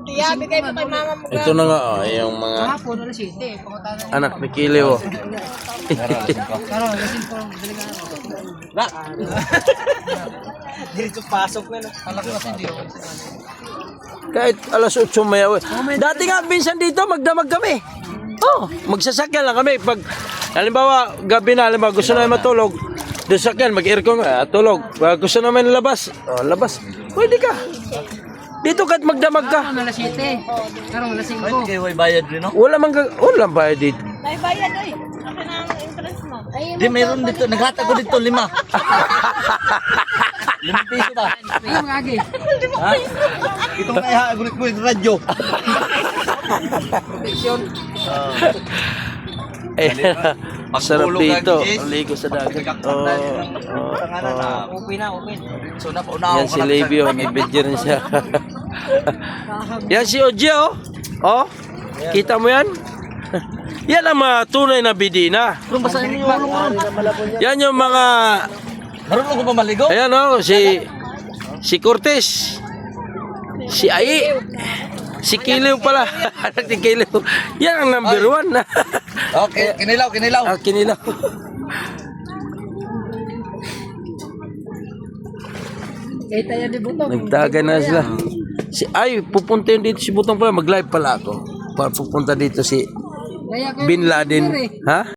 Tiya, bigay mo kay mama mo. Ito na nga, yung mga Kahapon, alas 7. anak ni Kiliw. Pero, lasing ko, dalaga ako. Diretso pasok na. Kala ko kasi hindi ako. Kahit alas 8 may away. Dati nga, minsan dito, magdamag kami. Oh, magsasakyan lang kami. Pag, halimbawa, gabi na, halimbawa, gusto namin matulog, doon sakyan, mag-aircon, tulog. Pag gusto namin labas, labas. Pwede ka. Dito kahit magdamag ka. Alas 7. Pero, lasing Ay, ko. kayo may bayad rin, no? Wala bayad dito. May bayad ay. Akin ang interest mo. Di, mayroon dito. Naghatag ko dito, 5. 5 piso ba? Ayun, agi. Ha? Itong naihagulit ko yung radyo. Protection. Sarap Magpulong dito. ka, Jess. Ang ligo sa dagat. Open na, open. So, napauna Yan si Levio, may video rin siya. Yan si Oje, oh. Oh, kita mo yan? Yan ang mga tunay na bidina. Kung basahin niyo yung ulong. Yan yung mga, Marunong ko ba maligo? ayan oh, si Cortez, si Ai, si Kiliw pala. Anak ni Kiliw. Yan ang number 1. Okay, kinilaw. Kinilaw. Kita yan ni Butong. Nagtaga na sila. Pupunta yun dito si Butong pala. Mag-live pala ako. Para pupunta dito si Kaya kayo, Bin Laden. Ha?